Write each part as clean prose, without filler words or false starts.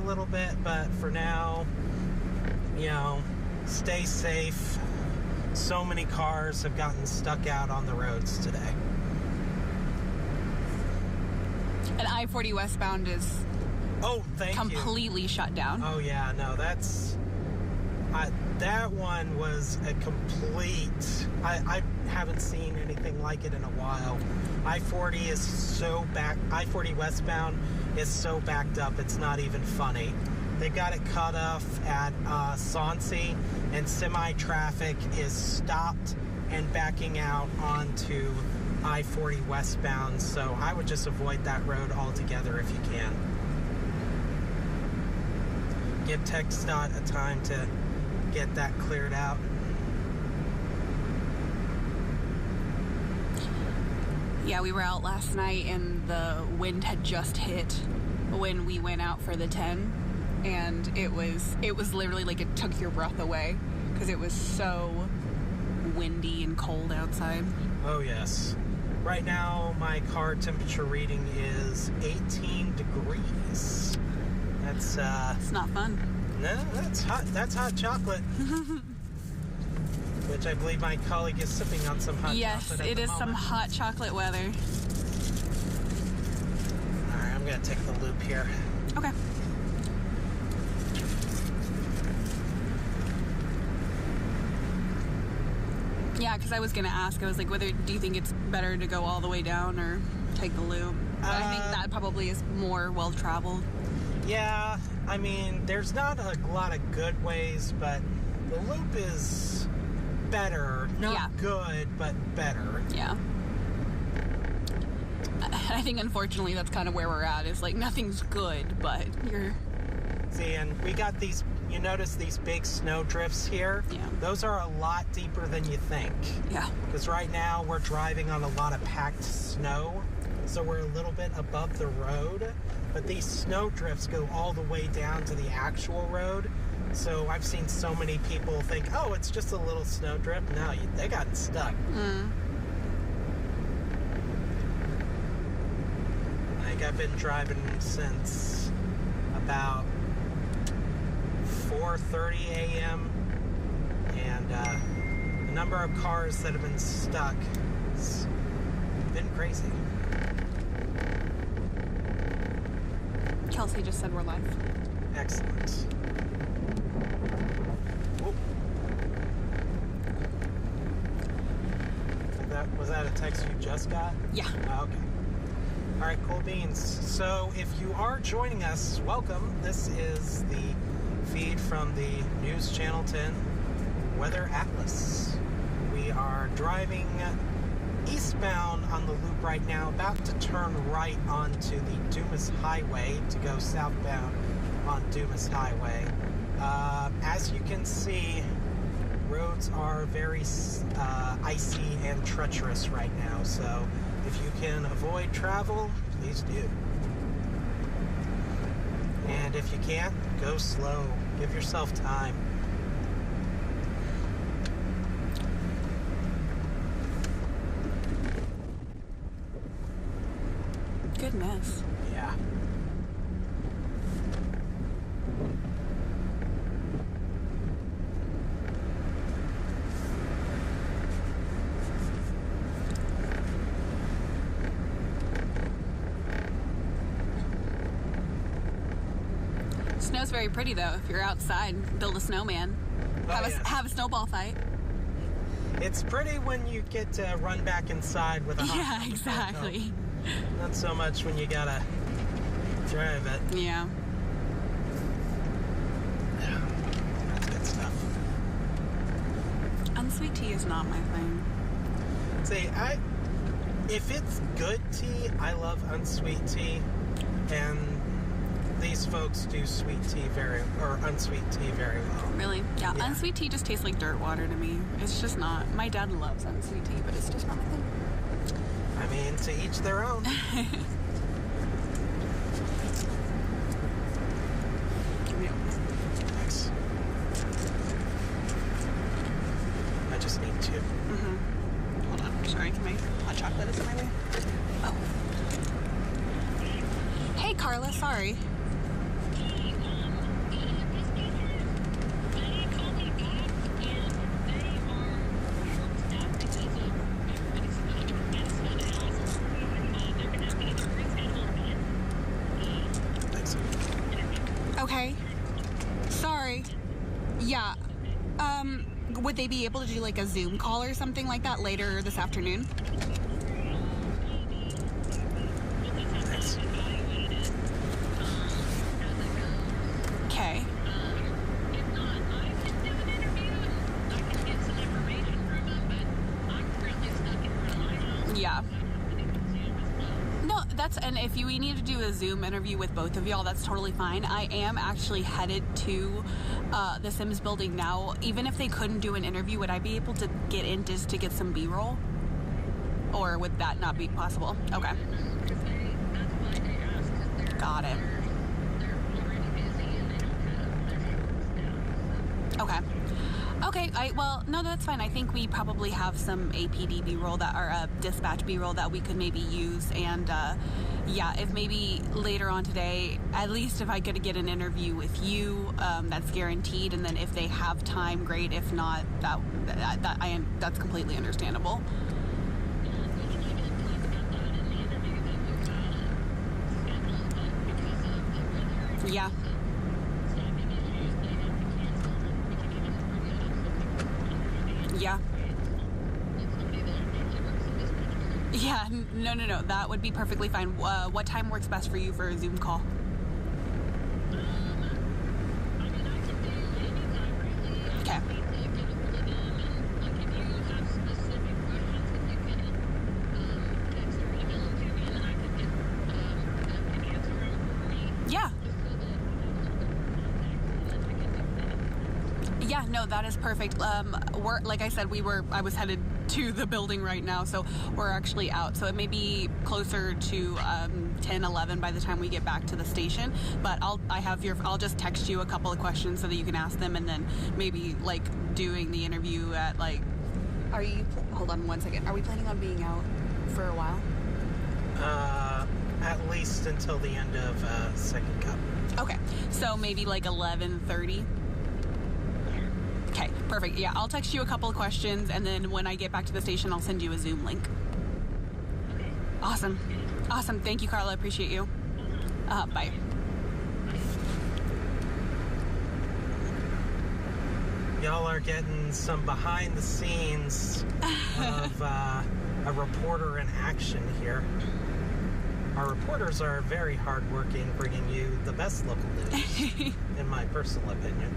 little bit, but for now, you know, stay safe. So many cars have gotten stuck out on the roads today. And I-40 westbound is completely shut down. Oh, yeah, no, that one was a complete... I haven't seen anything like it in a while. I-40 is so I-40 westbound is so backed up, it's not even funny. They got it cut off at Soncy, and semi-traffic is stopped and backing out onto I-40 westbound, so I would just avoid that road altogether if you can. Give TxDOT a time to get that cleared out. Yeah, we were out last night and the wind had just hit when we went out for the 10, and it was literally like it took your breath away because it was so windy and cold outside. Oh yes. Right now my car temperature reading is 18 degrees. That's it's not fun. No, that's hot. That's hot chocolate. Which I believe my colleague is sipping on some hot chocolate. Yes, it is some hot chocolate weather. Alright, I'm gonna take the loop here. Okay. Yeah, because I was gonna ask, I was like, do you think it's better to go all the way down or take the loop? But I think that probably is more well-traveled. Yeah, I mean, there's not a lot of good ways, but the loop is better. Not good, but better. Yeah. I think, unfortunately, that's kind of where we're at. Is like, nothing's good, but you're... See, and we got these, you notice these big snow drifts here? Yeah. Those are a lot deeper than you think. Yeah. Because right now, we're driving on a lot of packed snow, so we're a little bit above the road. But these snow drifts go all the way down to the actual road. So I've seen so many people think, oh, it's just a little snow drift. No, they got stuck. Like, I've been driving since about 4:30 a.m. And the number of cars that have been stuck has been crazy. Kelsey just said we're live. Excellent. Was that a text you just got? Yeah. Oh, okay. All right, cool beans. So if you are joining us, welcome. This is the feed from the News Channel 10 Weather Atlas. We are driving eastbound on the loop right now, about to turn right onto the Dumas Highway to go southbound on Dumas Highway. As you can see, roads are very icy and treacherous right now, so if you can avoid travel, please do. And if you can't, go slow. Give yourself time. Goodness. Yeah. Snow's very pretty though. If you're outside, build a snowman. Have a snowball fight. It's pretty when you get to run back inside with a hot Yeah, exactly. Not so much when you gotta drive it. Yeah. That's good stuff. Unsweet tea is not my thing. See, if it's good tea, I love unsweet tea, and these folks do unsweet tea very well. Really? Yeah. Unsweet tea just tastes like dirt water to me. It's just not. My dad loves unsweet tea, but it's just not my thing. I mean, to each their own. Thanks. I just need two. Hold on. Sorry, my hot chocolate is in my way. Oh. Hey, Carla. Sorry. Okay. Sorry. Yeah. Would they be able to do like a Zoom call or something like that later this afternoon? Thanks. Okay. Yeah. No, and if we need to do a Zoom interview with both of y'all, that's totally fine. I am actually headed to the Sims building now. Even if they couldn't do an interview, would I be able to get in just to get some B-roll? Or would that not be possible? Okay. Got it. Okay. Okay, well, no, that's fine. I think we probably have some APD B-roll dispatch B-roll that we could maybe use. And, yeah, if maybe later on today, at least if I could get an interview with you, that's guaranteed. And then if they have time, great. If not, that's completely understandable. Yeah. Yeah. Yeah, no. That would be perfectly fine. What time works best for you for a Zoom call? Okay. Yeah. Yeah, no, that is perfect. Like I said, I was headed to the building right now, so we're actually out. So it may be closer to 10, 11 by the time we get back to the station. But I'll just text you a couple of questions so that you can ask them, and then maybe like doing the interview at like. Hold on one second. Are we planning on being out for a while? At least until the end of second cup. Okay, so maybe like 11:30. Okay, perfect. Yeah, I'll text you a couple of questions, and then when I get back to the station, I'll send you a Zoom link. Awesome. Thank you, Carla. Appreciate you. Bye. Y'all are getting some behind the scenes of a reporter in action here. Our reporters are very hardworking, bringing you the best local news, in my personal opinion.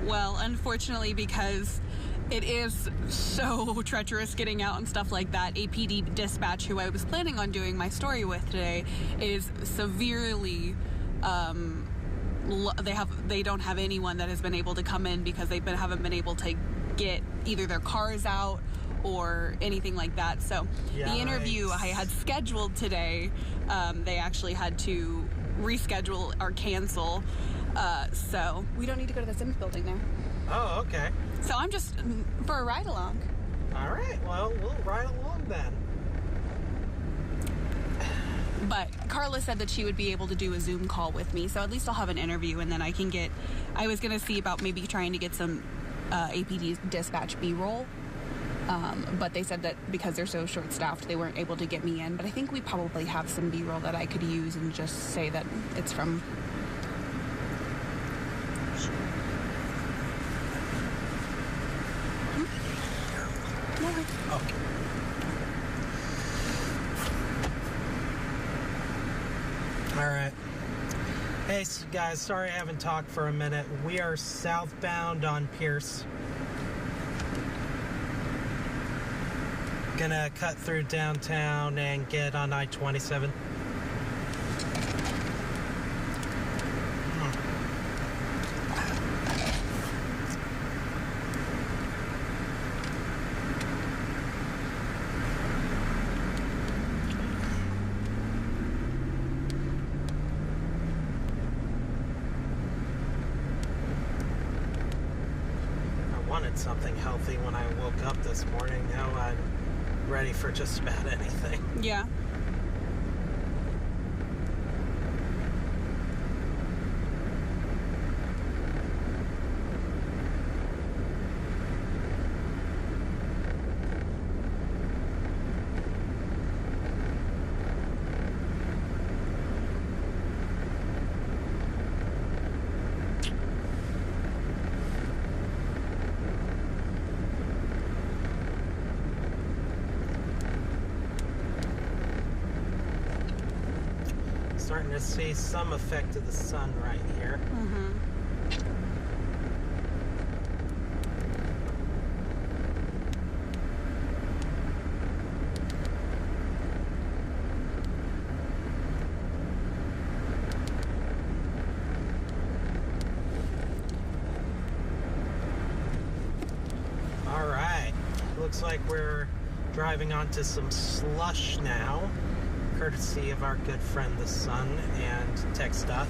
Well, unfortunately, because it is so treacherous getting out and stuff like that, APD Dispatch, who I was planning on doing my story with today, is severely, they don't have anyone that has been able to come in because haven't been able to get either their cars out or anything like that. So the interview I had scheduled today, they actually had to reschedule or cancel. So we don't need to go to the Sims building now. Oh, okay. So I'm just for a ride along. All right. Well, we'll ride along then. But Carla said that she would be able to do a Zoom call with me, so at least I'll have an interview, and then I was going to see about maybe trying to get some APD dispatch B-roll. But they said that because they're so short-staffed, they weren't able to get me in. But I think we probably have some B-roll that I could use and just say that it's from... Okay. All right. Hey, guys, sorry I haven't talked for a minute. We are southbound on Pierce. Gonna cut through downtown and get on I-27. Something healthy when I woke up this morning. Now I'm ready for just about anything. Yeah. to see some effect of the sun right here. Mm-hmm. All right. Looks like we're driving onto some slush now, courtesy of our good friend the sun and tech stuff.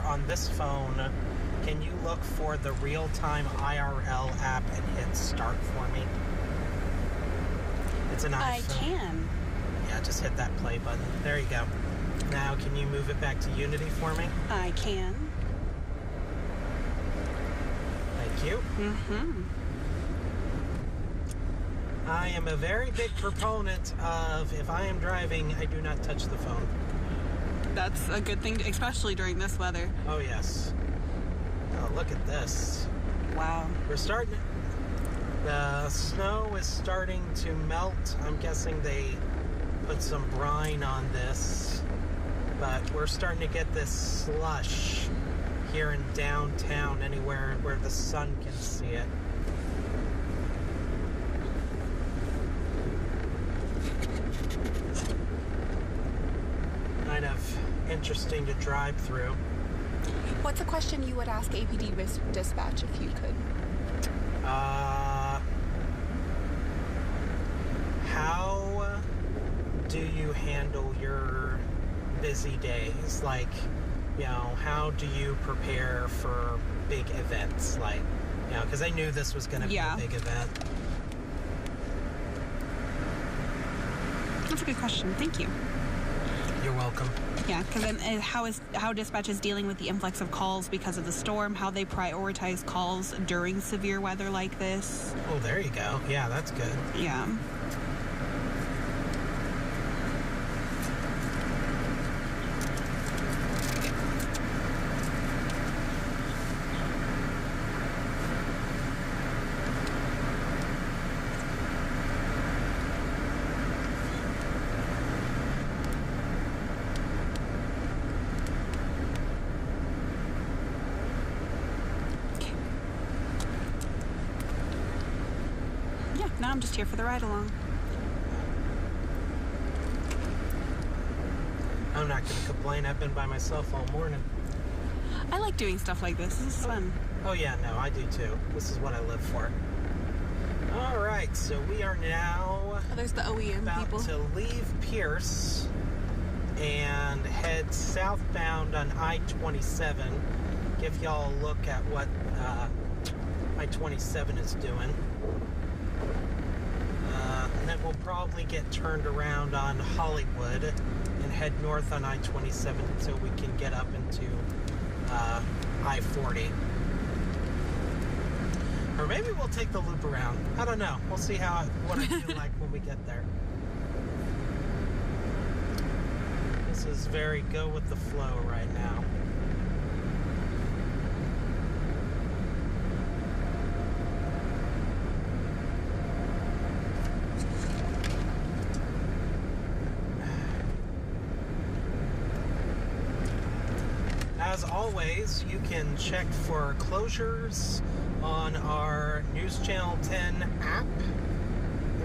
On this phone, can you look for the real-time IRL app and hit start for me? It's an iPhone. I can. Yeah, just hit that play button. There you go. Now, can you move it back to Unity for me? I can. Thank you. Mm-hmm. I am a very big proponent of, if I am driving, I do not touch the phone. That's a good thing, especially during this weather. Oh, yes. Oh, look at this. Wow. We're starting... The snow is starting to melt. I'm guessing they put some brine on this. But we're starting to get this slush here in downtown, anywhere where the sun can see it. Kind of interesting to drive through. What's a question you would ask APD dispatch if you could? How do you handle your busy days? Like, you know, how do you prepare for big events? Like, you know, because I knew this was going to be a big event. That's a good question. Thank you. You're welcome. Yeah, because then how dispatch is dealing with the influx of calls because of the storm, how they prioritize calls during severe weather like this. Oh, there you go. Yeah, that's good. Yeah. Now I'm just here for the ride along. I'm not going to complain. I've been by myself all morning. I like doing stuff like this. This is fun. Oh, yeah, no, I do too. This is what I live for. All right, so we are now there's the OEM about people. to leave Pierce and head southbound on I-27. Give y'all a look at what I-27 is doing. And then we'll probably get turned around on Hollywood and head north on I-27 until we can get up into I-40. Or maybe we'll take the loop around. I don't know. We'll see what I feel like when we get there. This is very go with the flow right now. As always, you can check for closures on our NewsChannel 10 app,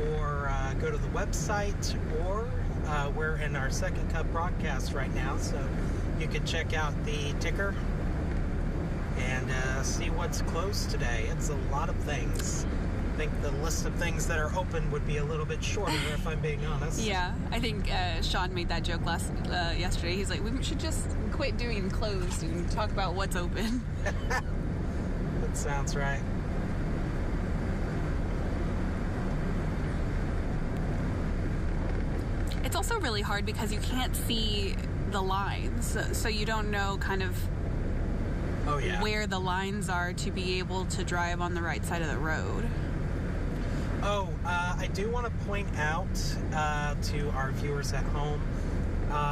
or go to the website, or we're in our Second Cup broadcast right now, so you can check out the ticker and see what's closed today. It's a lot of things. I think the list of things that are open would be a little bit shorter, if I'm being honest. Yeah, I think Sean made that joke yesterday. He's like, we should just quit doing closed and talk about what's open. That sounds right. It's also really hard because you can't see the lines, so you don't know kind of where the lines are to be able to drive on the right side of the road. Oh, I do want to point out to our viewers at home,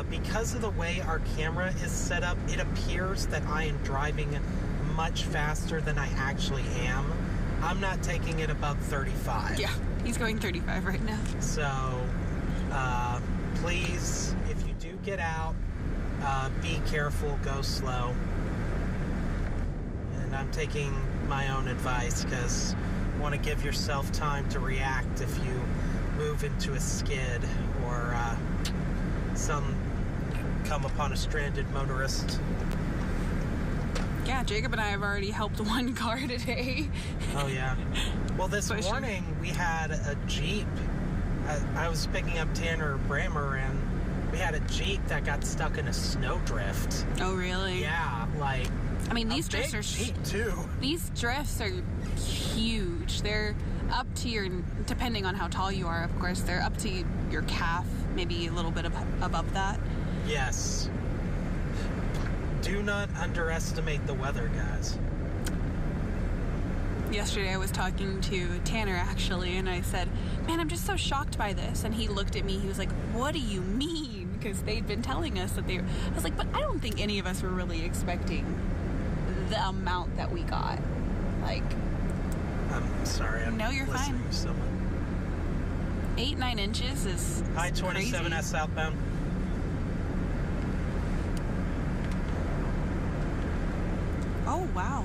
because of the way our camera is set up, it appears that I am driving much faster than I actually am. I'm not taking it above 35. Yeah, he's going 35 right now. So, please, if you do get out, be careful, go slow. And I'm taking my own advice because you want to give yourself time to react if you move into a skid or come upon a stranded motorist. Yeah, Jacob and I have already helped one car today. Oh, yeah. Well, this morning we had a Jeep. I was picking up Tanner Brammer, and we had a Jeep that got stuck in a snowdrift. Oh, really? Yeah, like... I mean, these drifts are... Jeep, too. These drifts are huge. They're up to your... Depending on how tall you are, of course, they're up to your calf, maybe a little bit above that. Yes. Do not underestimate the weather, guys. Yesterday I was talking to Tanner, actually, and I said, man, I'm just so shocked by this. And he looked at me, he was like, what do you mean? Because they'd been telling us that I was like, but I don't think any of us were really expecting the amount that we got. Like... I'm sorry, I'm no, you're listening fine. to someone. 8-9 inches is I-27 crazy. southbound. Oh, wow.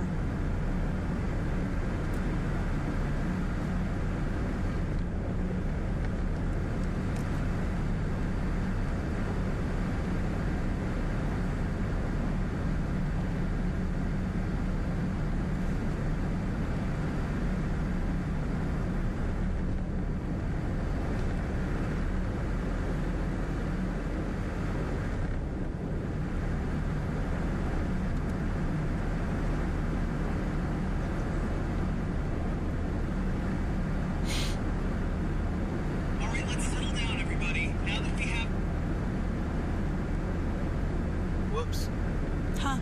Huh.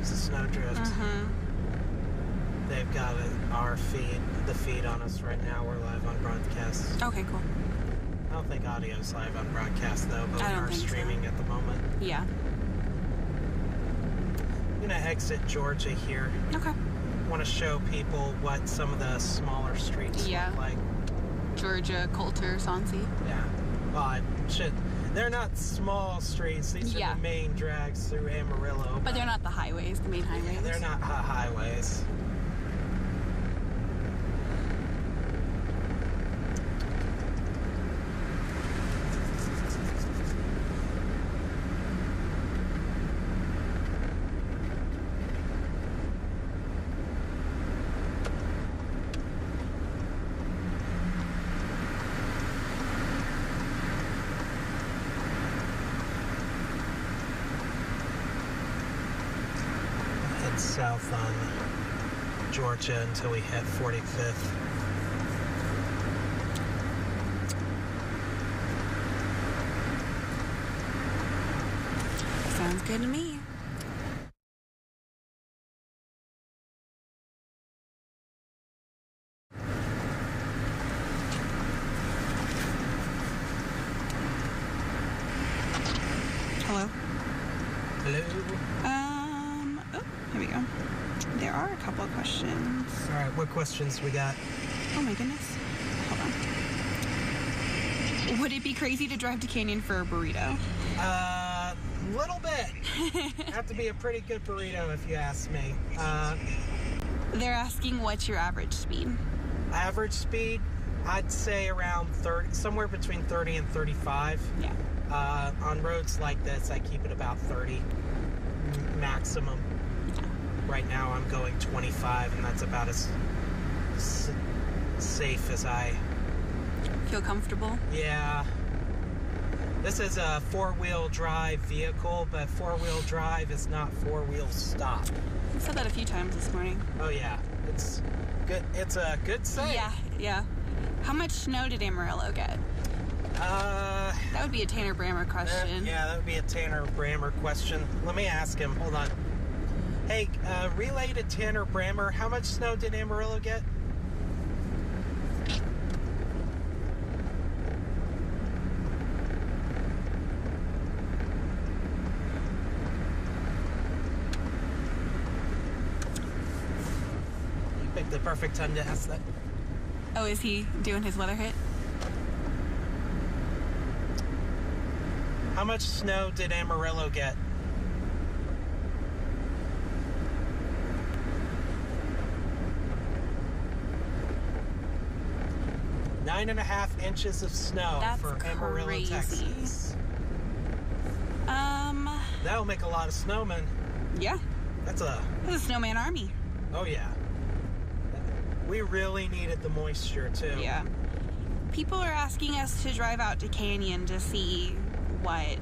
Snowdrift. They've got the feed on us right now. We're live on broadcast. Okay, cool. I don't think audio's live on broadcast though, but we are streaming at the moment. Yeah. I'm gonna exit Georgia here. Okay. Want to show people what some of the smaller streets look like. Georgia, Coulter, Sonsi. Yeah. Well, they're not small streets. These are the main drags through Amarillo. But they're not the highways, the main highways. Yeah, they're not highways. South on Georgia until we hit 45th. Sounds good to me. Hello? Hello? Here we go. There are a couple of questions. All right, what questions we got? Oh my goodness. Hold on. Would it be crazy to drive to Canyon for a burrito? Little bit. Have to be a pretty good burrito if you ask me. They're asking what's your average speed? Average speed, I'd say around 30, somewhere between 30 and 35. Yeah. On roads like this, I keep it about 30 maximum. Right now I'm going 25, and that's about as safe as I Feel comfortable? Yeah. This is a four-wheel drive vehicle, but four-wheel drive is not four-wheel stop. You said that a few times this morning. Oh yeah, it's good. It's a good saying. Yeah. How much snow did Amarillo get? That would be a Tanner Brammer question. Yeah, that would be a Tanner Brammer question. Let me ask him. Hold on. Hey, relay to Tanner Brammer. How much snow did Amarillo get? You picked the perfect time to ask that. Oh, is he doing his weather hit? How much snow did Amarillo get? Nine and a half inches of snow. That's for Amarillo, crazy. Texas. That'll make a lot of snowmen. Yeah. That's a snowman army. Oh yeah. We really needed the moisture too. Yeah. People are asking us to drive out to Canyon to see what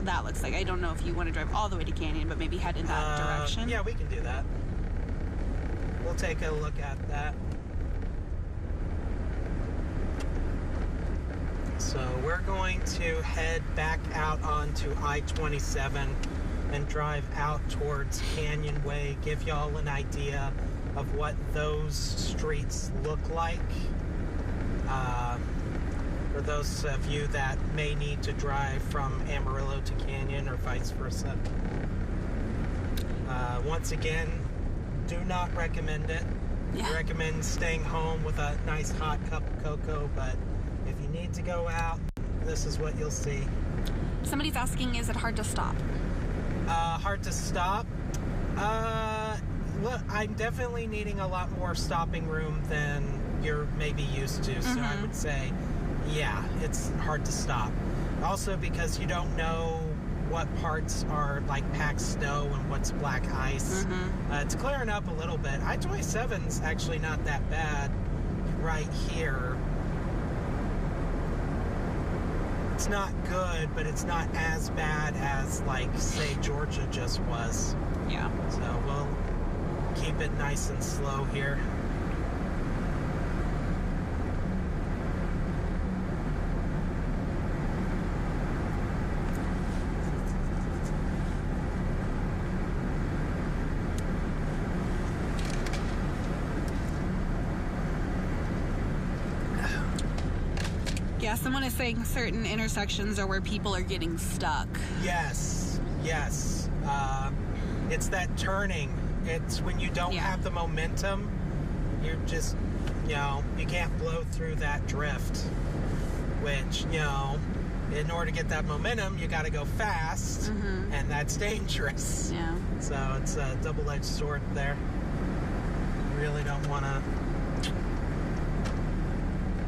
that looks like. I don't know if you want to drive all the way to Canyon, but maybe head in that direction. Yeah, we can do that. We'll take a look at that. So we're going to head back out onto I-27 and drive out towards Canyon Way, give y'all an idea of what those streets look like. For those of you that may need to drive from Amarillo to Canyon or vice versa. Once again, do not recommend it. Yeah. I recommend staying home with a nice hot cup of cocoa, but if you need to go out, this is what you'll see. Somebody's asking, is it hard to stop? Hard to stop? Look, I'm definitely needing a lot more stopping room than you're maybe used to, so I would say, yeah, it's hard to stop. Also because you don't know what parts are like packed snow and what's black ice. It's clearing up a little bit. I-27's actually not that bad right here. It's not good, but it's not as bad as, like, say, Georgia just was. Yeah. So we'll keep it nice and slow here. Yeah, someone is saying certain intersections are where people are getting stuck. Yes. It's that turning. It's when you don't have the momentum, you're just, you can't blow through that drift. Which, in order to get that momentum, you got to go fast, and that's dangerous. Yeah. So it's a double-edged sword there. You really don't want to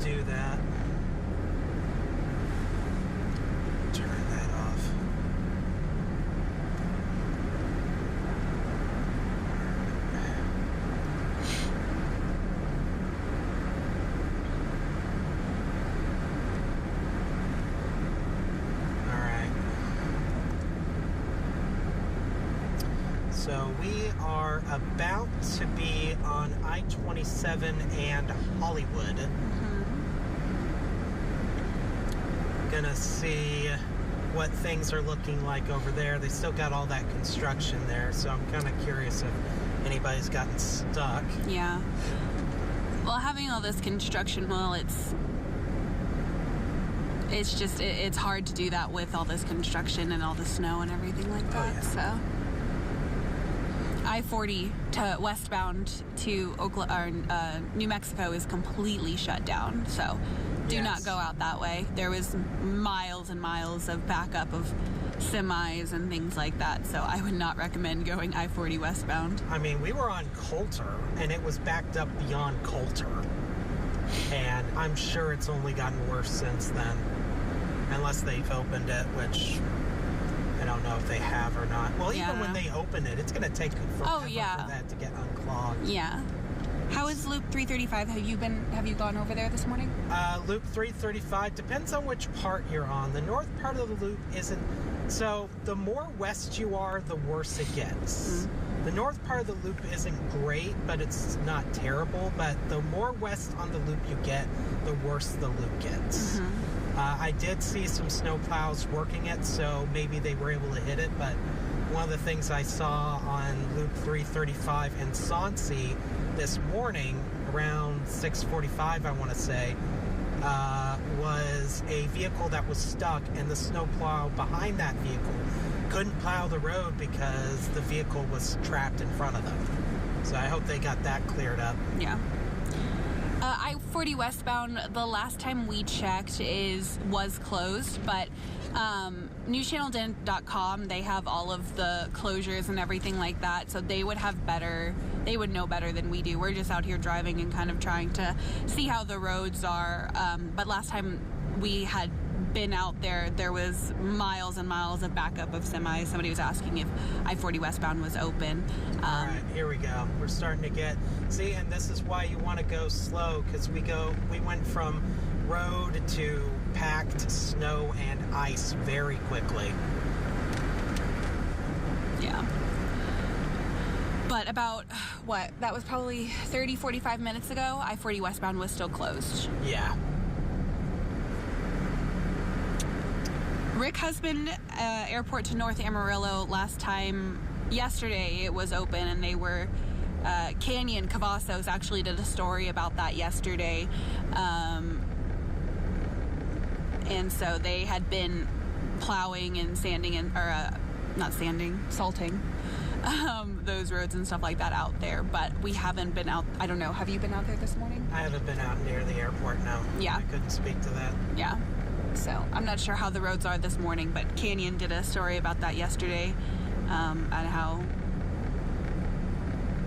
do that. Turn that off. All right. So we are about to be on I-27 and Hollywood. Gonna see what things are looking like over there. They still got all that construction there, so I'm kind of curious if anybody's gotten stuck. Yeah. Well, having all this construction, it's hard to do that with all this construction and all the snow and everything like that. yeah. So I-40 to westbound to New Mexico is completely shut down. So do not go out that way. There was miles and miles of backup of semis and things like that, so I would not recommend going I-40 westbound. I mean, we were on Coulter, and it was backed up beyond Coulter. And I'm sure it's only gotten worse since then. Unless they've opened it, which I don't know if they have or not. Well, even when they open it, it's going to take forever for that to get unclogged. Yeah. How is Loop 335? Have you gone over there this morning? Loop 335 depends on which part you're on. The north part of the loop isn't. So the more west you are, the worse it gets. The north part of the loop isn't great, but it's not terrible. But the more west on the loop you get, the worse the loop gets. I did see some snowplows working it, so maybe they were able to hit it. But one of the things I saw on Loop 335 in Sonsi this morning, around 6:45, I want to say, was a vehicle that was stuck, and the snowplow behind that vehicle couldn't plow the road because the vehicle was trapped in front of them. So I hope they got that cleared up. Yeah. I-40 westbound, the last time we checked was closed, but NewsChannel.com, they have all of the closures and everything like that, so they would know better than we do. We're just out here driving and kind of trying to see how the roads are. But last time we had been out there, there was miles and miles of backup of semis. Somebody was asking if I-40 westbound was open. All right, here we go. We're starting to get, see, and this is why you want to go slow, because we went from road to packed snow and ice very quickly. Yeah. But about, that was probably 30, 45 minutes ago, I-40 westbound was still closed. Yeah. Rick Husband Airport to North Amarillo yesterday it was open, and they were, Canyon Cavazos actually did a story about that yesterday. And so they had been plowing and sanding salting those roads and stuff like that out there. But we haven't been out. I don't know. Have you been out there this morning? I haven't been out near the airport, no. Yeah. I couldn't speak to that. Yeah. So I'm not sure how the roads are this morning, but Canyon did a story about that yesterday, and how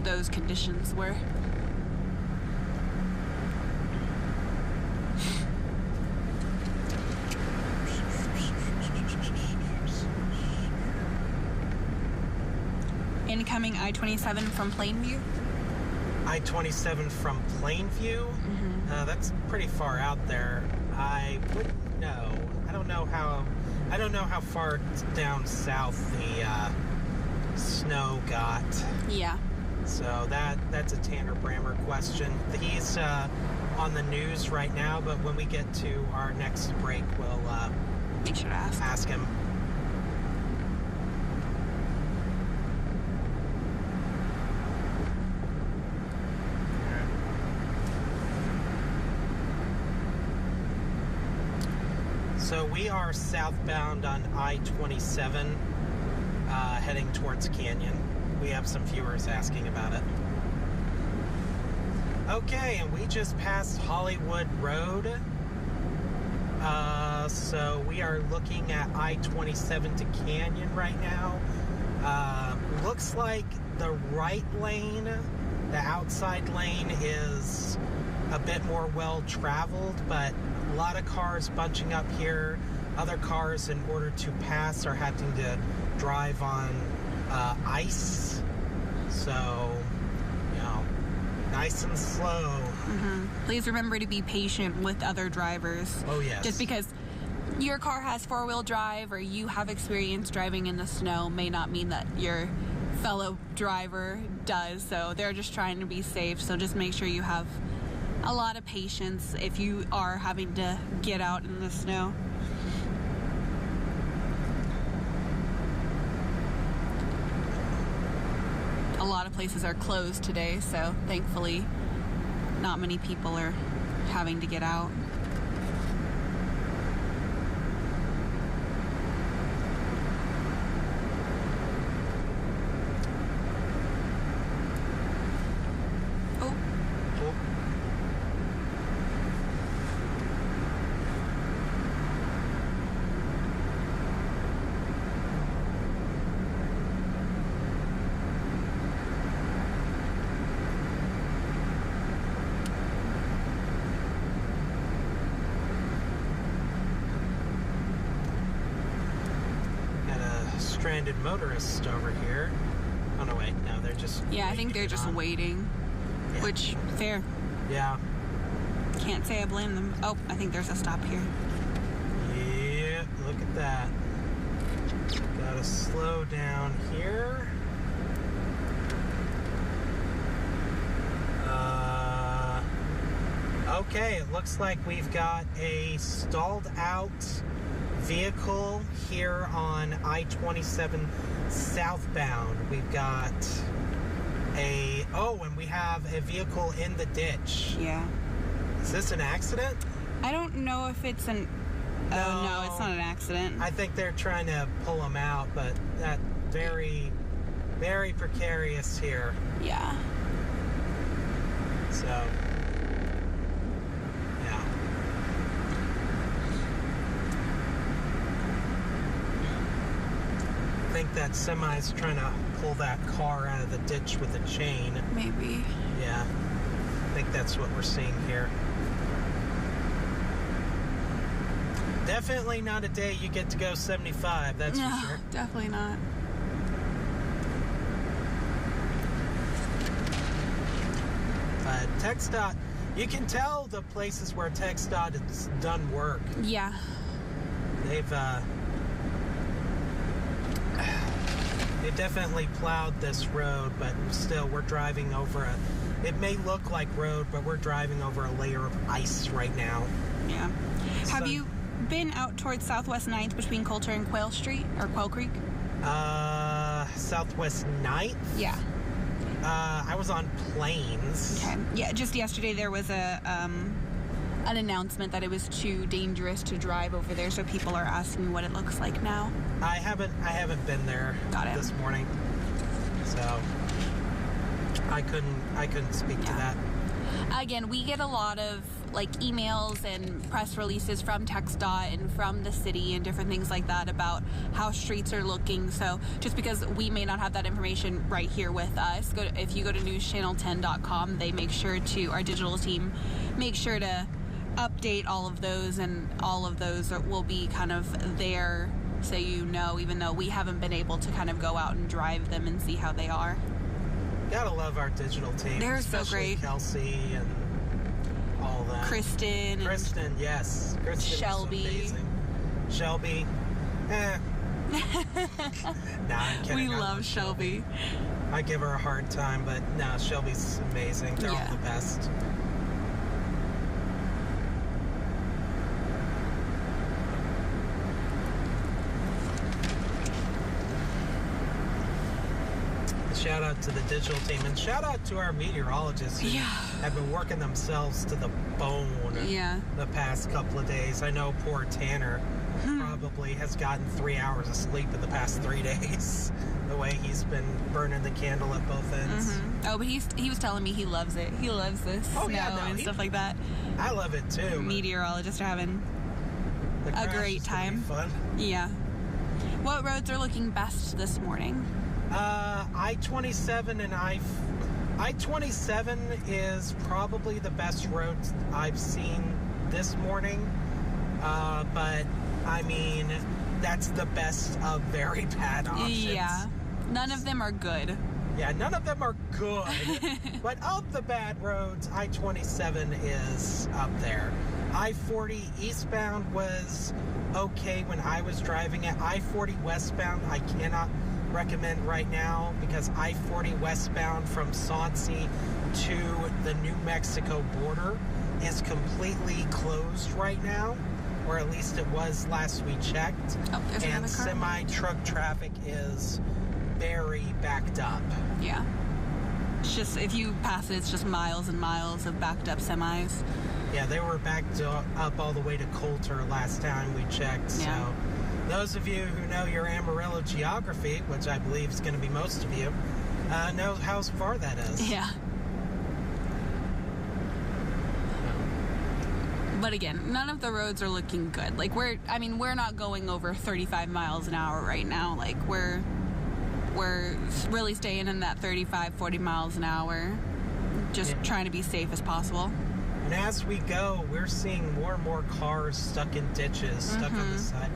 those conditions were. Incoming I-27 from Plainview. I-27 from Plainview? That's pretty far out there. I wouldn't know. I don't know how far down south the snow got. Yeah. So that's a Tanner Brammer question. He's on the news right now, but when we get to our next break, we'll make sure to ask him. So we are southbound on I-27, heading towards Canyon. We have some viewers asking about it. Okay, and we just passed Hollywood Road. So we are looking at I-27 to Canyon right now. Looks like the right lane, the outside lane, is a bit more well-traveled, but a lot of cars bunching up here. Other cars, in order to pass, are having to drive on ice. So, nice and slow. Please remember to be patient with other drivers. Oh, yes. Just because your car has four-wheel drive or you have experience driving in the snow may not mean that your fellow driver does. So they're just trying to be safe. So just make sure you have a lot of patience if you are having to get out in the snow. A lot of places are closed today, so thankfully not many people are having to get out. Stranded motorist over here. Oh no, wait, no, they're just I think they're just waiting. Yeah. Which, fair. Yeah. Can't say I blame them. Oh, I think there's a stop here. Yeah, look at that. Gotta slow down here. Okay, it looks like we've got a stalled out vehicle here on I-27 southbound. We've got and we have a vehicle in the ditch. Yeah. Is this an accident? I don't know if it's an... No. Oh, no, it's not an accident. I think they're trying to pull him out, but that very, very precarious here. Yeah. So, yeah. I think that semi's trying to pull that car out of the ditch with a chain. Maybe. Yeah. I think that's what we're seeing here. Definitely not a day you get to go 75, that's No, for sure. definitely not. But TxDOT, you can tell the places where TxDOT has done work. Yeah. They've definitely plowed this road, but still we're driving over it may look like road, but we're driving over a layer of ice right now. Yeah. Have you been out towards Southwest 9th between Coulter and Quail Street, or Quail Creek? Southwest 9th? Yeah. I was on Plains. Okay. Yeah, just yesterday there was an announcement that it was too dangerous to drive over there, so people are asking what it looks like now. I haven't been there this morning, so I couldn't speak to that. Again, we get a lot of emails and press releases from TxDOT and from the city and different things like that about how streets are looking. So just because we may not have that information right here with us, if you go to NewsChannel10.com, they make sure to, our digital team, make sure to update all of those, and all of those will be kind of there so you know, even though we haven't been able to kind of go out and drive them and see how they are. Gotta love our digital team. They're so great. Kelsey and all that. Kristen, yes. Kristen Shelby. Is amazing. Shelby. Nah, I'm kidding. We love Shelby. I give her a hard time, but no, Shelby's amazing. They're all the best. Shout out to the digital team, and shout out to our meteorologists who have been working themselves to the bone the past couple of days. I know poor Tanner probably has gotten 3 hours of sleep in the past 3 days, the way he's been burning the candle at both ends. Oh, but he was telling me he loves it. He loves the snow and stuff like that. I love it too. Meteorologists are having a great time. Fun. Yeah. What roads are looking best this morning? I-27 and I-27 is probably the best road I've seen this morning. But I mean, that's the best of very bad options. Yeah. None of them are good. Yeah, none of them are good. But of the bad roads, I-27 is up there. I-40 eastbound was okay when I was driving it. I-40 westbound, I cannot recommend right now, because I-40 westbound from Sauncey to the New Mexico border is completely closed right now, or at least it was last we checked. And semi-truck traffic is very backed up. Yeah. It's just, if you pass it, it's just miles and miles of backed up semis. Yeah, they were backed up all the way to Coulter last time we checked, so those of you who know your Amarillo geography, which I believe is going to be most of you, know how far that is. Yeah. But again, none of the roads are looking good. We're not going over 35 miles an hour right now. We're really staying in that 35, 40 miles an hour, just trying to be safe as possible. And as we go, we're seeing more and more cars stuck in ditches, stuck on the side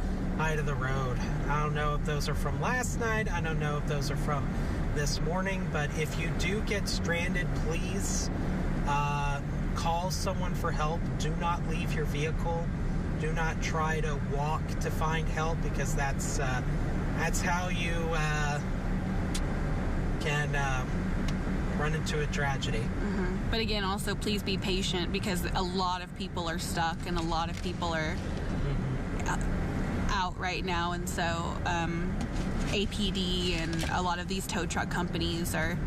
of the road. I don't know if those are from last night. I don't know if those are from this morning. But if you do get stranded, please call someone for help. Do not leave your vehicle. Do not try to walk to find help, because that's how you can run into a tragedy. Mm-hmm. But again, also please be patient, because a lot of people are stuck and a lot of people are out right now, and so APD and a lot of these tow truck companies are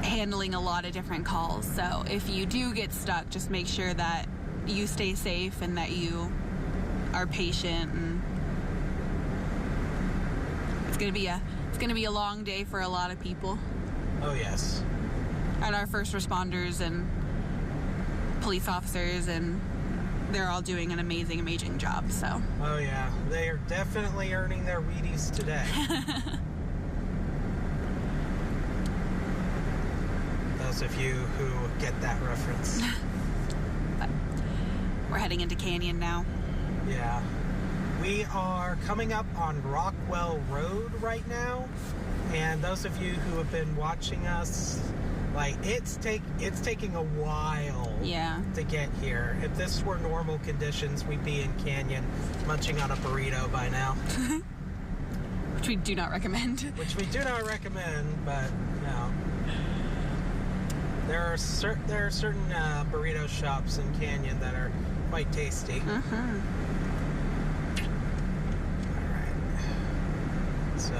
handling a lot of different calls. So if you do get stuck, just make sure that you stay safe and that you are patient. And it's gonna be a long day for a lot of people. Oh yes. And our first responders and police officers, and they're all doing an amazing job. So. Oh yeah, they are definitely earning their Wheaties today. Those of you who get that reference. But we're heading into Canyon now. Yeah. We are coming up on Rockwell Road right now. And those of you who have been watching us, like, it's taking a while to get here. If this were normal conditions, we'd be in Canyon munching on a burrito by now. Which we do not recommend. Which we do not recommend, but no. There are certain burrito shops in Canyon that are quite tasty. Mm-hmm. All right. So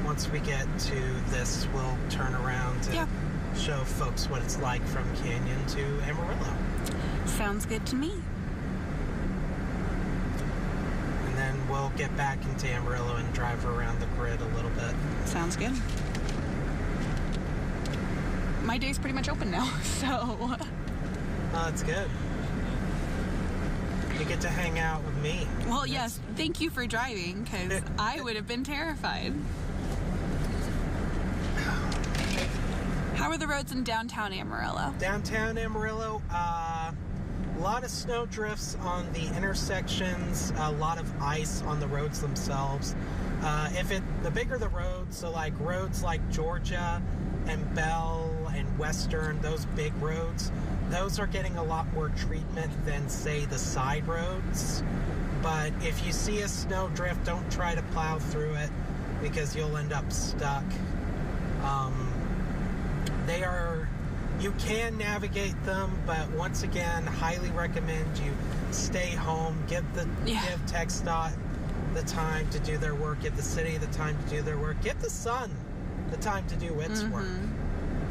once we get to this, we'll turn around to show folks what it's like from Canyon to Amarillo. Sounds good to me. And then we'll get back into Amarillo and drive around the grid a little bit. Sounds good. My day's pretty much open now, so. Oh, that's good. You get to hang out with me. Well, yes. Thank you for driving, because I would have been terrified. How are the roads in downtown Amarillo? Downtown Amarillo, a lot of snow drifts on the intersections, a lot of ice on the roads themselves. The bigger the roads, so like roads like Georgia and Bell and Western, those big roads, those are getting a lot more treatment than, say, the side roads. But if you see a snow drift, don't try to plow through it, because you'll end up stuck. You can navigate them, but once again, highly recommend you stay home. Give TxDOT the time to do their work. Give the city the time to do their work. Give the sun the time to do its work.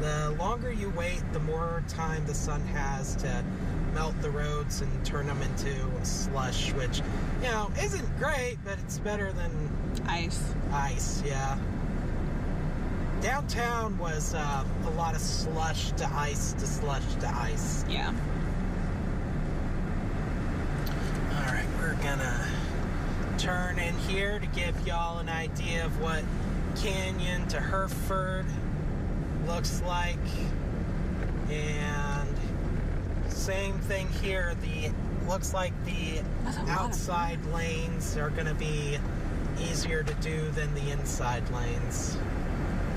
The longer you wait, the more time the sun has to melt the roads and turn them into slush, which, isn't great, but it's better than ice, yeah. Downtown was a lot of slush to ice to slush to ice. Yeah. All right, we're gonna turn in here to give y'all an idea of what Canyon to Hereford looks like. And same thing here. Looks like the outside lanes are gonna be easier to do than the inside lanes.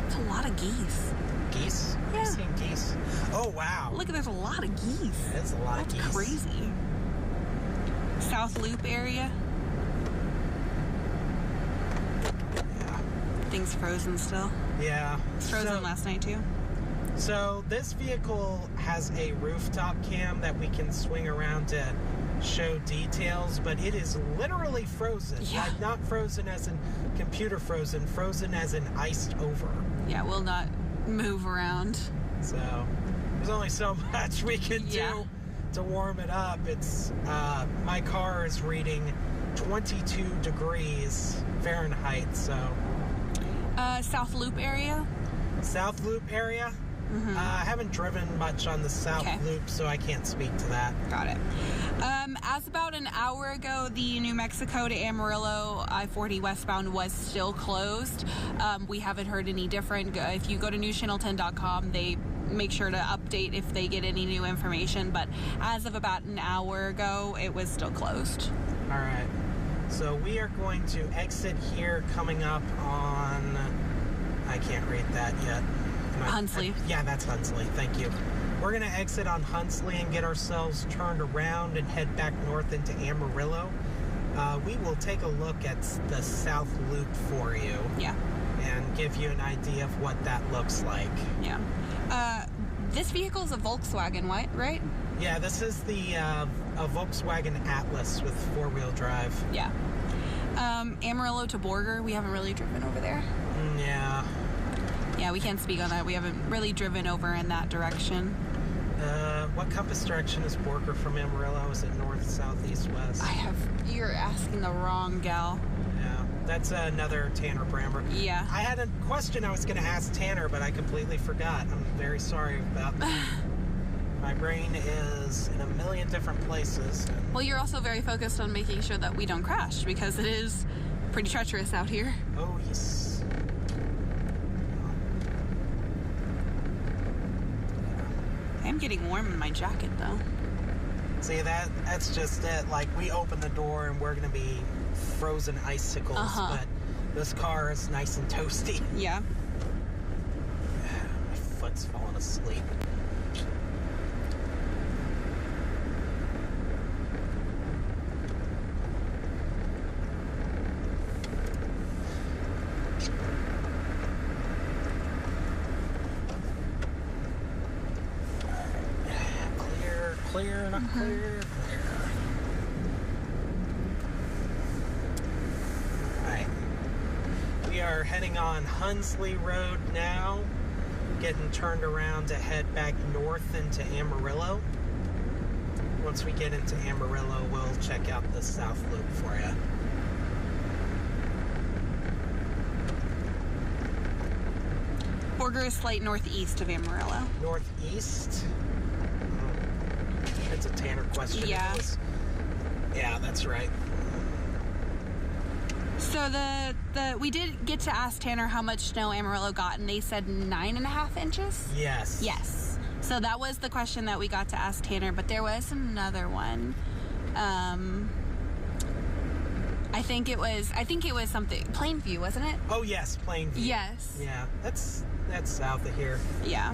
It's a lot of geese. Geese? Yeah. I've seen geese. Oh, wow. Look, there's a lot of geese. That's a lot of geese. That's crazy. South Loop area. Yeah. Things frozen still. Yeah. It's frozen last night, too. So this vehicle has a rooftop cam that we can swing around to show details, but it is literally frozen. Yeah. Like, not frozen as in computer frozen, frozen as in iced over. Yeah, we'll not move around. So there's only so much we can do to warm it up. It's my car is reading 22 degrees Fahrenheit, so. South Loop area? South Loop area? Mm-hmm. I haven't driven much on the South Loop, so I can't speak to that. Got it. As about an hour ago, the New Mexico to Amarillo I-40 westbound was still closed. We haven't heard any different. If you go to NewsChannel10.com, they make sure to update if they get any new information. But as of about an hour ago, it was still closed. All right. So we are going to exit here coming up on I can't read that yet. Hunsley. Yeah, that's Hunsley. Thank you. We're going to exit on Hunsley and get ourselves turned around and head back north into Amarillo. We will take a look at the South Loop for you. Yeah. And give you an idea of what that looks like. Yeah. This vehicle is a Volkswagen, right? Yeah, this is a Volkswagen Atlas with four-wheel drive. Yeah. Amarillo to Borger, we haven't really driven over there. Yeah. Yeah, we can't speak on that. We haven't really driven over in that direction. What compass direction is Borger from Amarillo? Is it north, south, east, west? You're asking the wrong gal. Yeah, that's another Tanner Brammer. Yeah. I had a question I was going to ask Tanner, but I completely forgot. I'm very sorry about that. My brain is in a million different places. Well, you're also very focused on making sure that we don't crash, because it is pretty treacherous out here. Oh, yes. I'm getting warm in my jacket, though. See, that's just it. Like, we open the door and we're going to be frozen icicles, but this car is nice and toasty. Yeah. My foot's falling asleep. Clear, not clear, clear. Alright. We are heading on Hunsley Road now, getting turned around to head back north into Amarillo. Once we get into Amarillo, we'll check out the South Loop for you. Borger is slight northeast of Amarillo. Northeast? It's a Tanner question. Yeah. Yeah, that's right. So we did get to ask Tanner how much snow Amarillo got, and they said 9.5 inches? Yes. Yes. So that was the question that we got to ask Tanner, but there was another one. I think it was something Plainview, wasn't it? Oh yes, Plainview. Yes. Yeah, that's south of here. Yeah.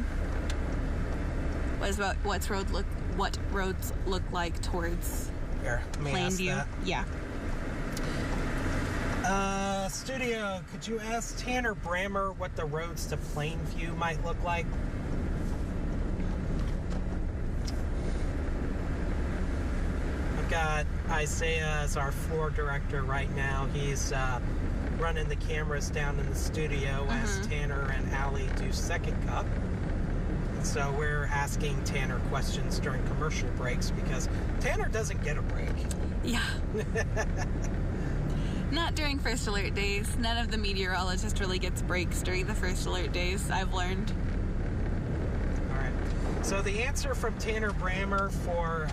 What roads look like towards Here, let me ask Plainview? that. Yeah. Studio, could you ask Tanner Brammer what the roads to Plainview might look like? I've got Isaiah as our floor director right now. He's running the cameras down in the studio as Tanner and Allie do second cup. So we're asking Tanner questions during commercial breaks because Tanner doesn't get a break. Yeah. Not during first alert days. None of the meteorologist really gets breaks during the first alert days, I've learned. All right. So the answer from Tanner Brammer for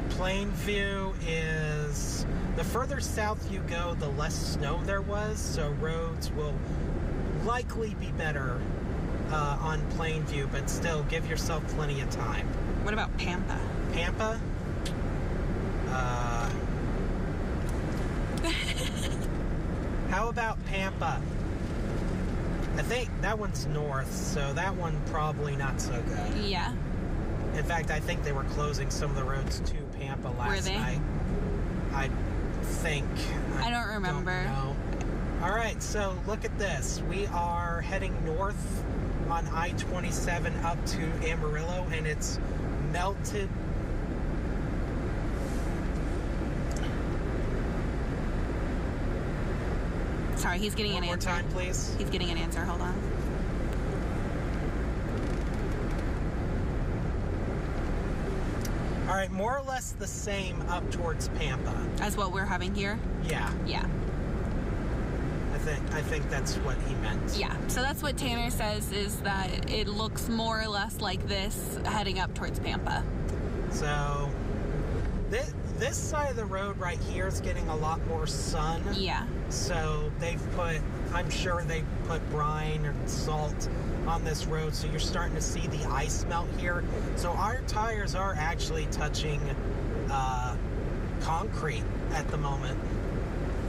Plainview is the further south you go, the less snow there was. So roads will likely be better on Plainview, but still give yourself plenty of time. What about Pampa? Pampa? How about Pampa? I think that one's north, so that one probably not so good. Yeah. In fact, I think they were closing some of the roads to Pampa last night. I think. I don't remember. Don't know. All right, so look at this. We are heading north on I-27 up to Amarillo, and it's melted. Sorry, he's getting an answer. One more time, please. He's getting an answer. Hold on. All right, more or less the same up towards Pampa. As what we're having here? Yeah. Yeah. I think that's what he meant. Yeah. So that's what Tanner says, is that it looks more or less like this heading up towards Pampa. So this side of the road right here is getting a lot more sun. Yeah. So I'm sure they put brine or salt on this road, so you're starting to see the ice melt here. So our tires are actually touching concrete at the moment.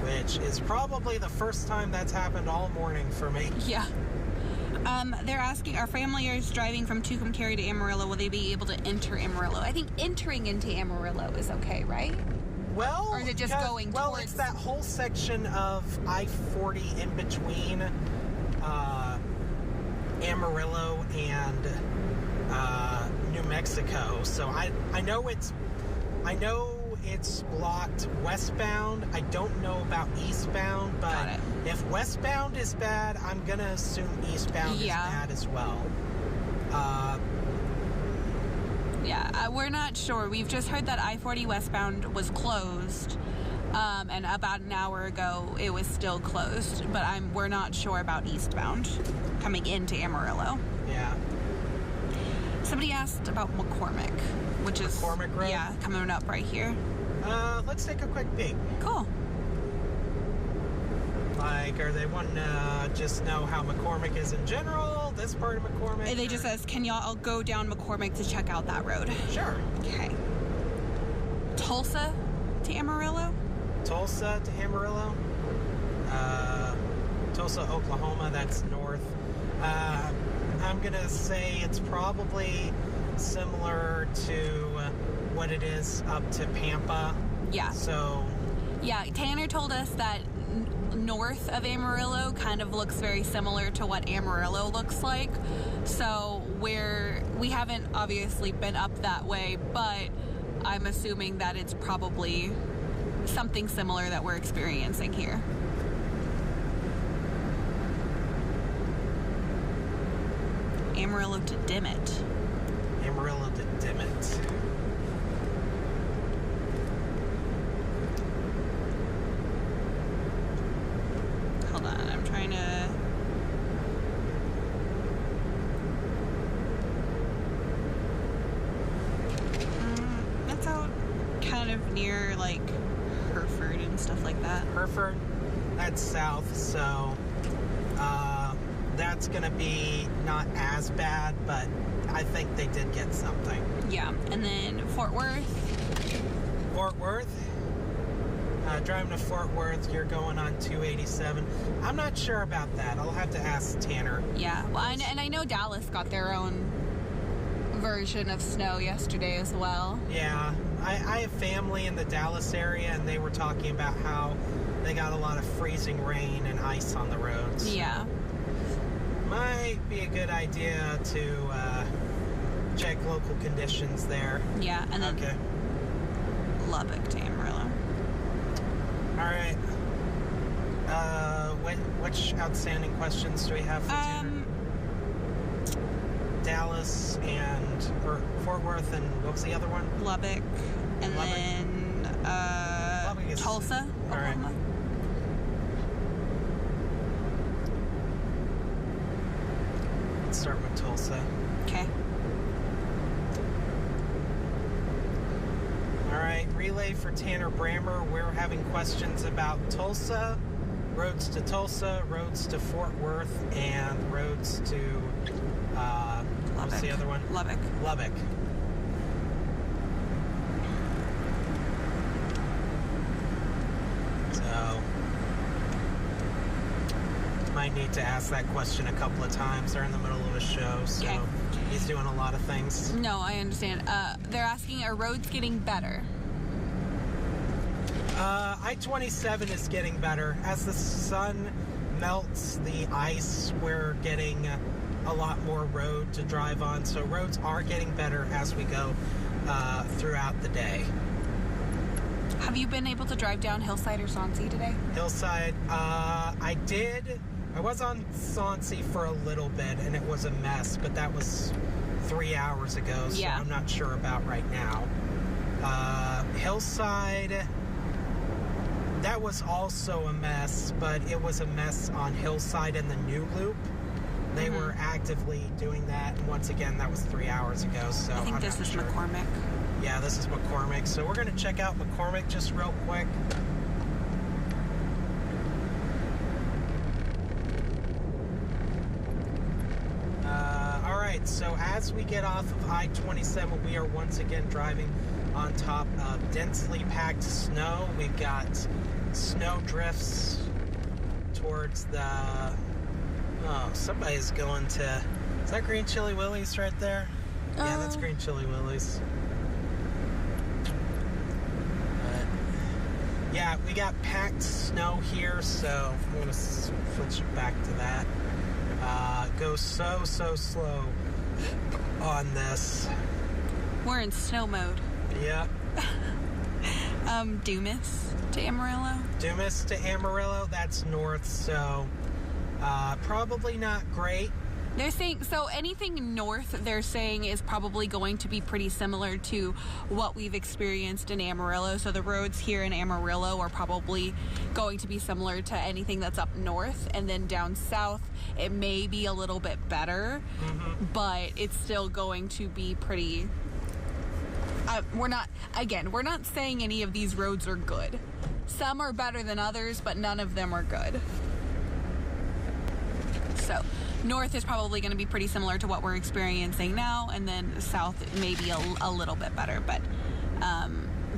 which is probably the first time that's happened all morning for me. Yeah. They're asking, our family is driving from Tucumcari to Amarillo. Will they be able to enter Amarillo? I think entering into Amarillo is okay, right? Well, or is it just going well, towards... it's that whole section of I-40 in between Amarillo and New Mexico. So I know it's blocked westbound. I don't know about eastbound, but if westbound is bad, I'm gonna assume eastbound is bad as well. We're not sure. We've just heard that I-40 westbound was closed, and about an hour ago it was still closed. But we're not sure about eastbound coming into Amarillo. Yeah. Somebody asked about McCormick, which is McCormick Road? Yeah, coming up right here. Let's take a quick peek. Cool. Like, are they wanting to just know how McCormick is in general? This part of McCormick? They just says, can y'all go down McCormick to check out that road? Sure. Okay. Tulsa to Amarillo? Tulsa to Amarillo? Tulsa, Oklahoma, that's north. I'm gonna say it's probably similar to what it is up to Pampa. Yeah. So... Yeah, Tanner told us that north of Amarillo kind of looks very similar to what Amarillo looks like. So we haven't obviously been up that way, but I'm assuming that it's probably something similar that we're experiencing here. Amarillo to Dimmitt. Amarillo to Dimmitt. Hold on, I'm trying to... That's out kind of near, like, Hereford and stuff like that. Hereford, that's south, so that's going to be not as bad, but I think they did get something. Yeah, and then Fort Worth. Fort Worth? Driving to Fort Worth, you're going on 287. I'm not sure about that. I'll have to ask Tanner. Yeah, well, and I know Dallas got their own version of snow yesterday as well. Yeah, I have family in the Dallas area, and they were talking about how they got a lot of freezing rain and ice on the roads. Yeah. Might be a good idea to check local conditions there. Yeah, and then okay. Lubbock to Amarillo. All right. Which outstanding questions do we have for Tanner? Dallas or Fort Worth, and what was the other one? Lubbock, and Lubbock. then Lubbock is, Tulsa, Oklahoma. Right. Let's start with Tulsa. Okay. All right, relay for Tanner Brammer. We're having questions about Tulsa, roads to Tulsa, roads to Fort Worth, and roads to, what's the other one? Lubbock. Lubbock. So, might need to ask that question a couple of times. They're in the middle of a show, so Okay. he's doing a lot of things. No, I understand. They're asking, are roads getting better? I-27 is getting better. As the sun melts the ice, we're getting a lot more road to drive on. So roads are getting better as we go throughout the day. Have you been able to drive down Hillside or Soncy today? Hillside, I did. I was on Soncy for a little bit, and it was a mess, but that was 3 hours ago, so Yeah. I'm not sure about right now. Hillside, that was also a mess, but it was a mess on Hillside and the new loop. They were actively doing that, and once again, that was 3 hours ago, so I think I'm this not is sure. McCormick. Yeah, this is McCormick, so we're going to check out McCormick just real quick. Alright, so as we get off of I-27, we are once again driving on top of densely packed snow. We've got snow drifts towards the... Oh, somebody's going to... Is that Green Chili Willie's right there? Yeah, that's Green Chili Willie's. Yeah, we got packed snow here, so I'm going to switch back to that. Go so slow on this. We're in snow mode. Yeah. Dumas to Amarillo. Dumas to Amarillo, that's north, so probably not great. They're saying, so anything north, they're saying, is probably going to be pretty similar to what we've experienced in Amarillo. So the roads here in Amarillo are probably going to be similar to anything that's up north. And then down south, it may be a little bit better, but it's still going to be pretty... we're not saying any of these roads are good. Some are better than others, but none of them are good. So north is probably going to be pretty similar to what we're experiencing now, and then south may be a little bit better. But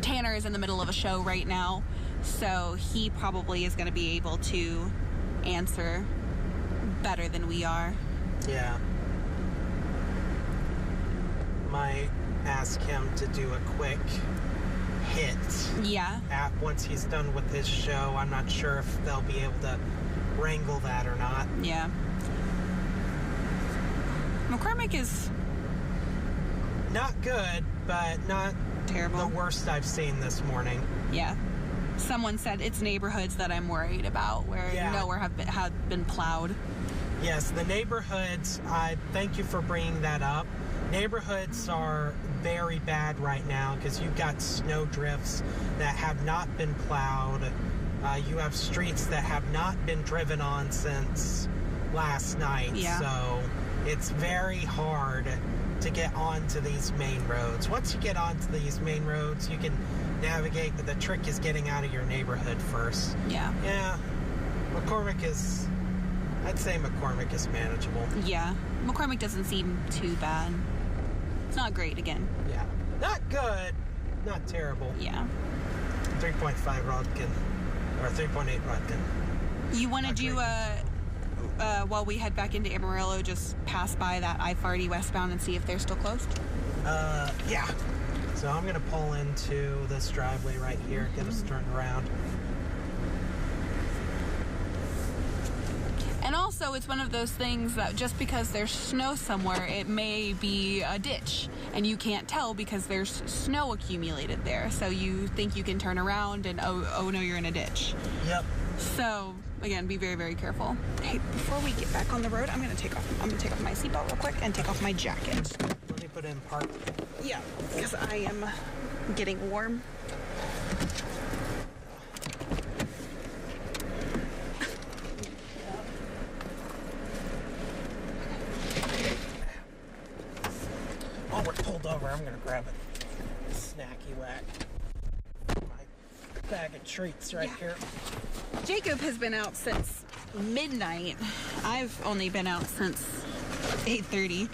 Tanner is in the middle of a show right now, so he probably is going to be able to answer better than we are. Yeah. Might ask him to do a quick hit. Yeah. Once he's done with his show. I'm not sure if they'll be able to wrangle that or not. Yeah. McCormick is not good, but not terrible. The worst I've seen this morning. Yeah. Someone said it's neighborhoods that I'm worried about where nowhere have been plowed. Yes, the neighborhoods, I thank you for bringing that up. Neighborhoods are very bad right now because you've got snow drifts that have not been plowed. You have streets that have not been driven on since last night. Yeah. So it's very hard to get onto these main roads. Once you get onto these main roads, you can navigate, but the trick is getting out of your neighborhood first. Yeah. Yeah. I'd say McCormick is manageable. Yeah. McCormick doesn't seem too bad. It's not great again. Yeah. Not good, not terrible. Yeah. 3.5 Rodkin, or 3.8 Rodkin. You want to do while we head back into Amarillo, just pass by that I-40 westbound and see if they're still closed? Yeah. So I'm going to pull into this driveway right here, get us turned around. And also, it's one of those things that just because there's snow somewhere, it may be a ditch. And you can't tell because there's snow accumulated there. So you think you can turn around and, oh no, you're in a ditch. Yep. So, again, be very, very careful. Hey, before we get back on the road, I'm going to take off my seatbelt real quick and take off my jacket. Let me put in park. Yeah, because I am getting warm. While we're pulled over, I'm going to grab a snacky whack. My bag of treats right here. Jacob has been out since midnight. I've only been out since 8:30.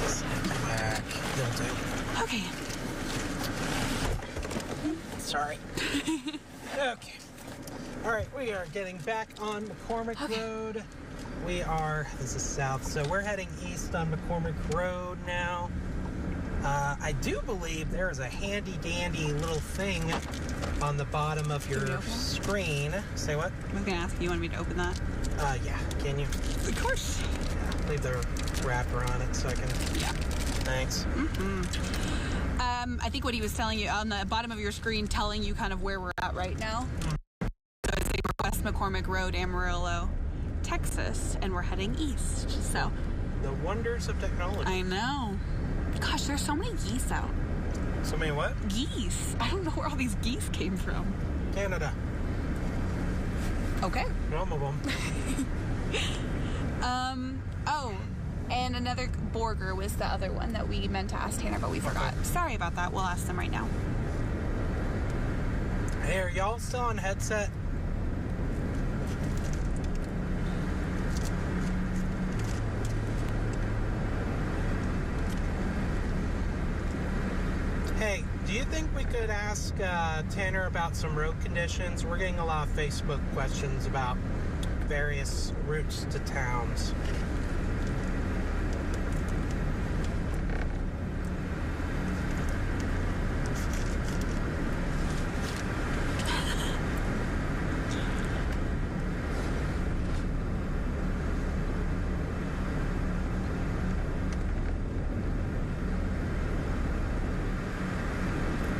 Snacky whack. Okay. Sorry. Okay. All right, we are getting back on McCormick Road. This is south, so we're heading east on McCormick Road now. I do believe there is a handy-dandy little thing on the bottom of your screen. Say what? I was going to ask, you want me to open that? Yeah. Can you? Of course. Yeah, leave the wrapper on it so I can... Yeah. Thanks. I think what he was telling you on the bottom of your screen, telling you kind of where we're at right now. So I say we're West McCormick Road, Amarillo, Texas, and we're heading east. So The wonders of technology. I know. Gosh, there's so many geese out. So many what? Geese. I don't know where all these geese came from. Canada. Okay. Some of them. Oh, and another Borger was the other one that we meant to ask Tanner, but we forgot. Okay. Sorry about that. We'll ask them right now. Hey, are y'all still on headset? Hey, do you think think we could ask Tanner about some road conditions. We're getting a lot of Facebook questions about various routes to towns.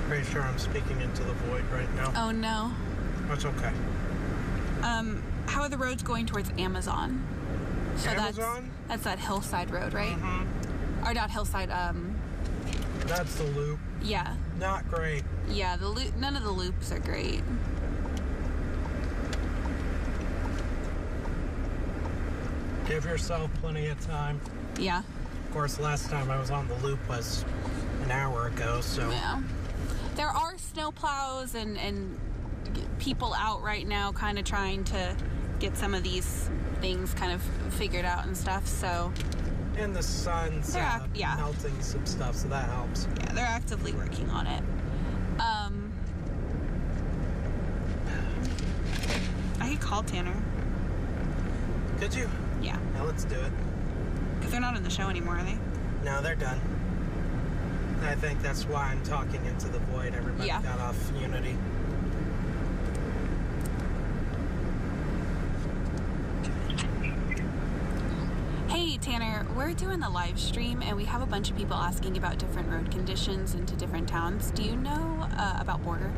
Pretty sure I'm speaking into the void right now. Oh no. That's okay. How are the roads going towards Amazon? So Amazon? That's that hillside road, right? Mm-hmm. Or not hillside, That's the loop. yeah. Not great. Yeah, the loop, none of the loops are great. Give yourself plenty of time. Yeah. Of course, last time I was on the loop was an hour ago, so... Yeah. There are snowplows and people out right now kind of trying to get some of these things kind of figured out and stuff, so... And the sun's yeah. melting some stuff, so that helps. Yeah, they're actively working on it. I could call Tanner. Could you? Yeah. Now let's do it. Because they're not in the show anymore, are they? No, they're done. I think that's why I'm talking into the void. Everybody got off Unity. Hey, Tanner, we're doing the live stream, and we have a bunch of people asking about different road conditions into different towns. Do you know about Border?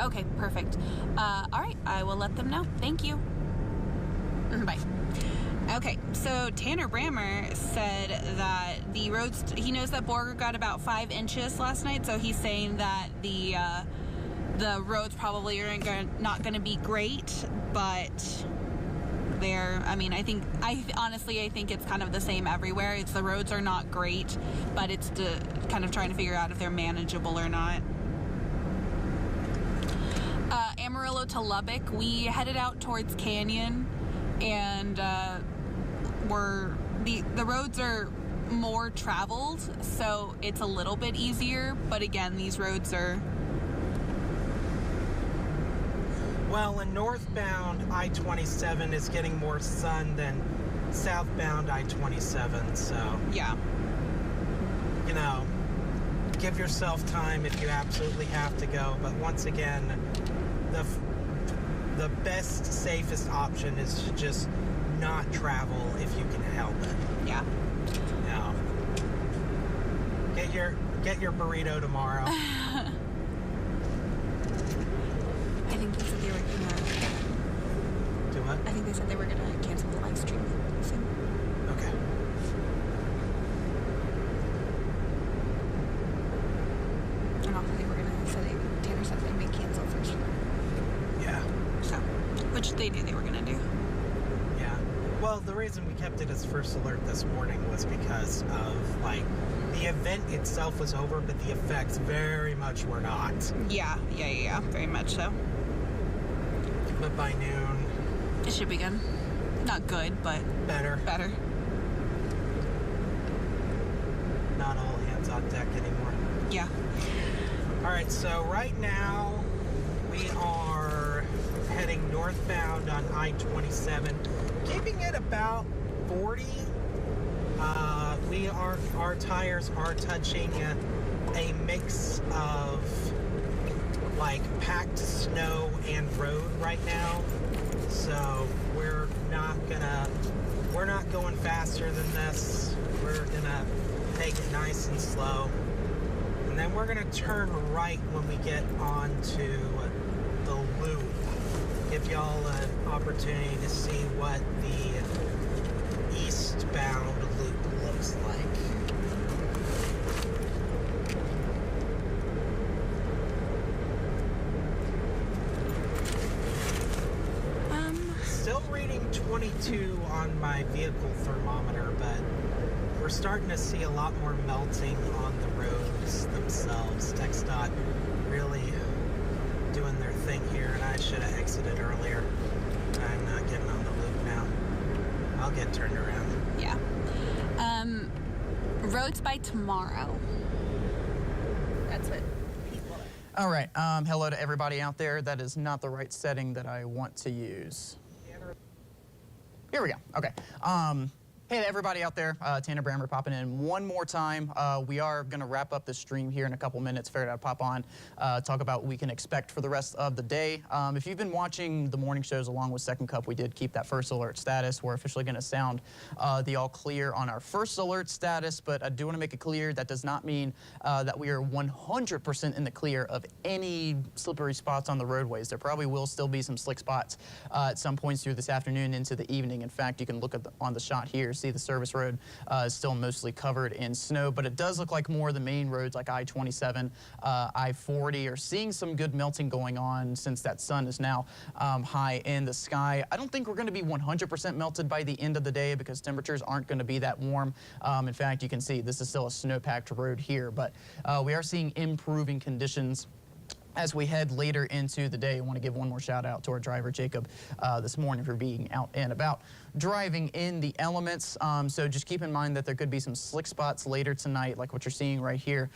Okay, perfect. All right, I will let them know. Thank you. Bye. Okay, so Tanner Brammer said that the roads, he knows that Borger got about 5 inches last night, so he's saying that the roads probably are not going to be great, but honestly, I think it's kind of the same everywhere. It's the roads are not great, but it's kind of trying to figure out if they're manageable or not. Amarillo to Lubbock, we headed out towards Canyon, and the roads are more traveled, so it's a little bit easier, but again, these roads are... Well, and northbound I-27 is getting more sun than southbound I-27, so... Yeah. You know, give yourself time if you absolutely have to go, but once again, the best, safest option is to just not travel if you can help it. Yeah. No. Get your burrito tomorrow. I think they said they were gonna... Do what? I think they said they were gonna cancel the live stream soon. Okay. And also they were gonna Tanner said they may cancel first. Yeah. So, which they knew they were gonna do. Yeah. Well, the reason we kept it as first alert this morning was because of, like, the event itself was over, but the effects very much were not. Yeah, very much so. But by noon... It should be good. Not good, but... Better. Not all hands on deck anymore. Yeah. Alright, so right now we are heading northbound on I-27, keeping it about 40. Our tires are touching a mix of like packed snow and road right now, so we're not going faster than this. We're gonna take it nice and slow, and then we're gonna turn right when we get onto the loop. Give y'all an opportunity to see what the eastbound loop looks like. Still reading 22 on my vehicle thermometer, but we're starting to see a lot more melting on the roads themselves. TxDOT doing their thing here, and I should have exited earlier. I'm not getting on the loop now. I'll get turned around. Yeah. Roads by tomorrow. That's what people are. All right. Hello to everybody out there. That is not the right setting that I want to use. Here we go. Okay. Hey to everybody out there, Tanner Brammer popping in one more time. We are going to wrap up the stream here in a couple minutes. Figured I'd pop on, talk about what we can expect for the rest of the day. If you've been watching the morning shows along with Second Cup, we did keep that first alert status. We're officially going to sound the all clear on our first alert status, but I do want to make it clear that does not mean that we are 100% in the clear of any slippery spots on the roadways. There probably will still be some slick spots at some points through this afternoon into the evening. In fact, you can look at on the shot here. See the service road is still mostly covered in snow, but it does look like more of the main roads like I-27, I-40 are seeing some good melting going on since that sun is now high in the sky. I don't think we're going to be 100% melted by the end of the day because temperatures aren't going to be that warm. In fact, you can see this is still a snow-packed road here, but we are seeing improving conditions as we head later into the day. I want to give one more shout out to our driver, Jacob, this morning for being out and about driving in the elements. So just keep in mind that there could be some slick spots later tonight, like what you're seeing right here.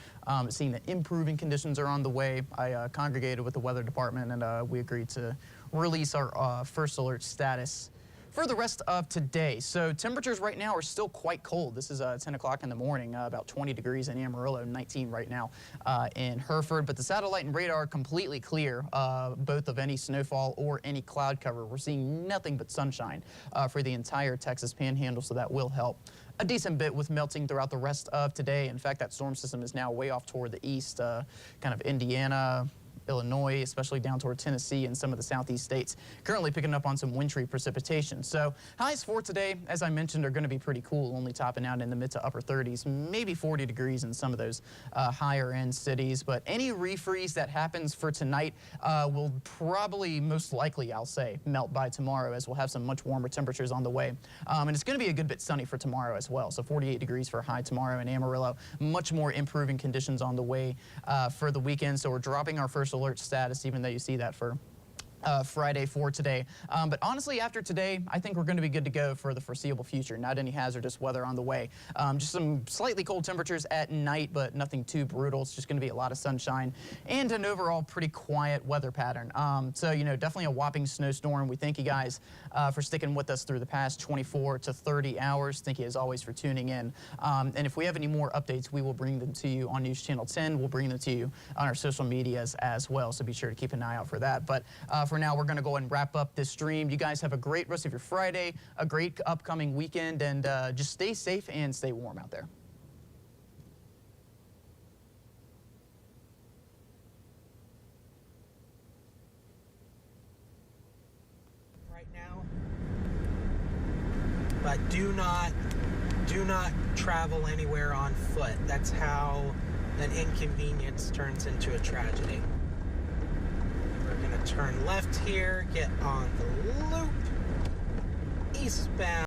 Seeing that improving conditions are on the way. I congregated with the weather department and we agreed to release our first alert status for the rest of today. So temperatures right now are still quite cold. This is 10 o'clock in the morning, about 20 degrees in Amarillo, 19 right now in Hereford. But the satellite and radar are completely clear, both of any snowfall or any cloud cover. We're seeing nothing but sunshine for the entire Texas Panhandle, so that will help a decent bit with melting throughout the rest of today. In fact, that storm system is now way off toward the east, kind of Indiana, Illinois, especially down toward Tennessee and some of the southeast states, currently picking up on some wintry precipitation. So highs for today, as I mentioned, are going to be pretty cool, only topping out in the mid to upper 30s, maybe 40 degrees in some of those higher end cities. But any refreeze that happens for tonight will probably, most likely, I'll say, melt by tomorrow, as we'll have some much warmer temperatures on the way. And it's going to be a good bit sunny for tomorrow as well. So 48 degrees for a high tomorrow in Amarillo. Much more improving conditions on the way for the weekend. So we're dropping our first alert status, even though you see that for Friday for today. But honestly, after today, I think we're going to be good to go for the foreseeable future. Not any hazardous weather on the way. Just some slightly cold temperatures at night, but nothing too brutal. It's just going to be a lot of sunshine and an overall pretty quiet weather pattern. So, you know, definitely a whopping snowstorm. We thank you guys for sticking with us through the past 24 to 30 hours. Thank you, as always, for tuning in. And if we have any more updates, we will bring them to you on News Channel 10. We'll bring them to you on our social medias as well. So be sure to keep an eye out for that. But for now, we're going to go and wrap up this stream. You guys have a great rest of your Friday, a great upcoming weekend, and just stay safe and stay warm out there. Right now, but do not travel anywhere on foot. That's how an inconvenience turns into a tragedy. We're going to turn left here, get on the loop, eastbound.